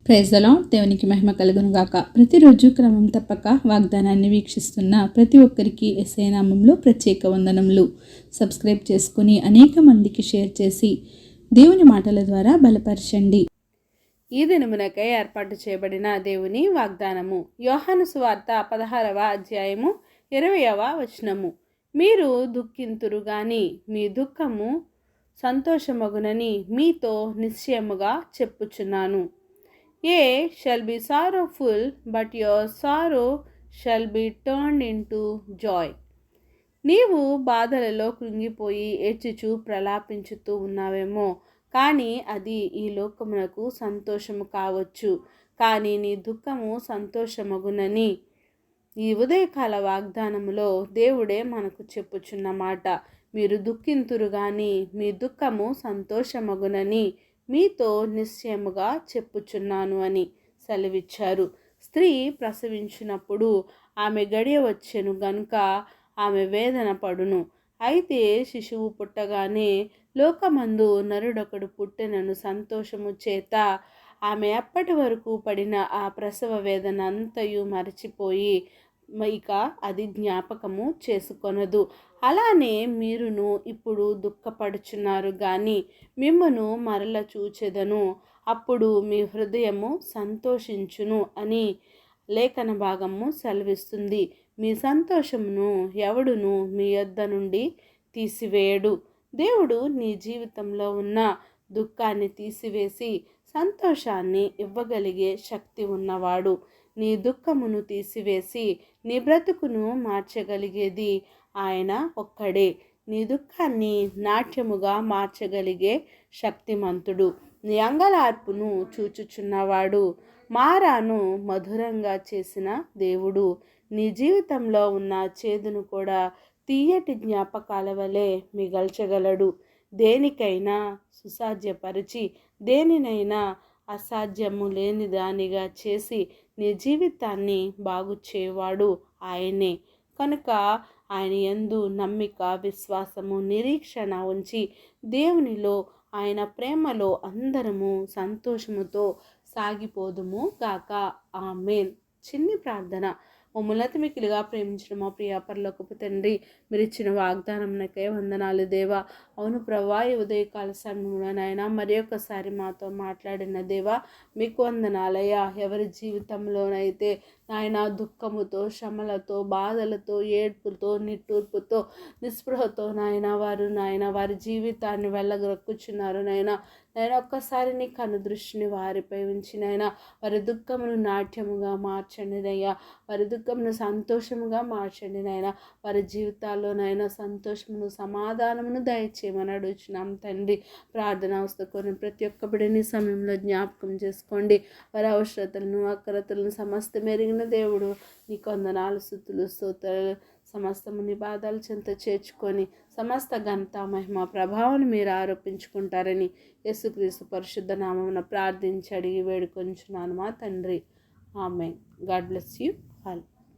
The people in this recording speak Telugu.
Praise the lord. దేవునికి మహిమ కలుగును గాక. ప్రతిరోజు క్రమం తప్పక వాగ్దానాన్ని వీక్షిస్తున్న ప్రతి ఒక్కరికి యేసయ్య నామములో ప్రత్యేక వందనములు. సబ్స్క్రైబ్ చేసుకుని అనేక మందికి షేర్ చేసి దేవుని మాటల ద్వారా బలపరచండి. ఈ దినమునకై ఏర్పాటు చేయబడిన దేవుని వాగ్దానము యోహాను సువార్త 16వ అధ్యాయము 20వ వచనము. మీరు దుఃఖింతురు గాని మీ దుఃఖము సంతోషమగునని మీతో నిశ్చయముగా చెప్పుచున్నాను. Ye shall be sorrowful, but your sorrow shall be turned into joy. నీవు బాధలలో కృంగిపోయి ఏడ్చుచూ ప్రలాపించుతూ ఉన్నావేమో, కానీ అది ఈ లోకమునకు సంతోషము కావచ్చు. కానీ నీ దుఃఖము సంతోషమగునని ఈ ఉదయకాల వాగ్దానములో దేవుడే మనకు చెప్పుచున్న మాట. మీరు దుఃఖింతురు గాని మీ దుఃఖము సంతోషమగునని మీతో నిశ్చయముగా చెప్పుచున్నాను అని సెలవిచ్చారు. స్త్రీ ప్రసవించినప్పుడు ఆమె గడియ వచ్చెను గనుక ఆమె వేదన పడును. అయితే శిశువు పుట్టగానే లోకమందు నరుడొకడు పుట్టెనను సంతోషము చేత ఆమె అప్పటి వరకు పడిన ఆ ప్రసవ వేదన అంతయు మరచిపోయి ఇక అది జ్ఞాపకము చేసుకొనదు. అలానే మీరును ఇప్పుడు దుఃఖపడుచున్నారు కానీ మిమ్మును మరల చూచెదను, అప్పుడు మీ హృదయము సంతోషించును అని లేఖన భాగము సెలవిస్తుంది. మీ సంతోషమును ఎవడును మీ యొద్ద నుండి తీసివేయడు. దేవుడు నీ జీవితంలో ఉన్న దుఃఖాన్ని తీసివేసి సంతోషాన్ని ఇవ్వగలిగే శక్తి ఉన్నవాడు. నీ దుఃఖమును తీసివేసి నీ బ్రతుకును మార్చగలిగేది ఆయన ఒక్కడే. నీ దుఃఖాన్ని నాట్యముగా మార్చగలిగే శక్తిమంతుడు. నీ అంగలార్పును చూచుచున్నవాడు. మారాను మధురంగా చేసిన దేవుడు నీ జీవితంలో ఉన్న చేదును కూడా తీయటి జ్ఞాపకాల వలె మిగల్చగలడు. దేనికైనా సుసాధ్యపరిచి దేనినైనా అసాధ్యము లేని దానిగా చేసి నీ జీవితాన్ని బాగు చేయవాడు ఆయనే. కనుక ఆయన యందు నమ్మిక, విశ్వాసము, నిరీక్షణ ఉంచి దేవునిలో ఆయన ప్రేమలో అందరము సంతోషముతో సాగిపోదుము గాక. ఆమేన్. చిన్ని ప్రార్థన. మమ్మల్ని అతి మిక్కిలిగా ప్రేమించిన మా ప్రియ పరలోకపు తండ్రి, మీరు ఇచ్చిన వాగ్దానంకై వందనాలు దేవా. అవును ప్రభా, ఈ ఉదయకాల సమయంలో నాయన మరి ఒక్కసారి మాతో మాట్లాడిన దేవా మీకు వందనాలయ్యా. ఎవరి జీవితంలోనైతే నాయన దుఃఖముతో, శ్రమలతో, బాధలతో, ఏడ్పుతో, నిట్టూర్పుతో, నిస్పృహతో నాయన వారి జీవితాన్ని వెళ్ళగొక్కుచున్నారు నాయన ఒక్కసారి నీ కను దృష్టిని వారిపై ఉంచి వారి దుఃఖమును నాట్యముగా మార్చండి నయ్యా. వారి దుఃఖమును సంతోషముగా మార్చండి నాయన. వారి జీవితాల్లో సంతోషమును, సమాధానమును దయచేయమని అడుగుచున్నాం తండ్రి. ప్రార్థన అవసరం ప్రతి ఒక్క బిడ్డని సమయంలో జ్ఞాపకం చేసుకోండి. వారి అవసరతలను, అక్రతలను సమస్త మెరిగిన దేవుడు నీకు వందనాలు, స్తుతులు, స్తోత్రాలు. సమస్తము నీ పాదాల చెంత చేర్చుకొని సమస్త ఘనత, మహిమ, ప్రభావాన్ని మీరు ఆరోపించుకుంటారని యేసుక్రీస్తు పరిశుద్ధ నామమున ప్రార్థించి అడిగి వేడుకొంచున్నాను మా తండ్రి. Amen. God bless you all.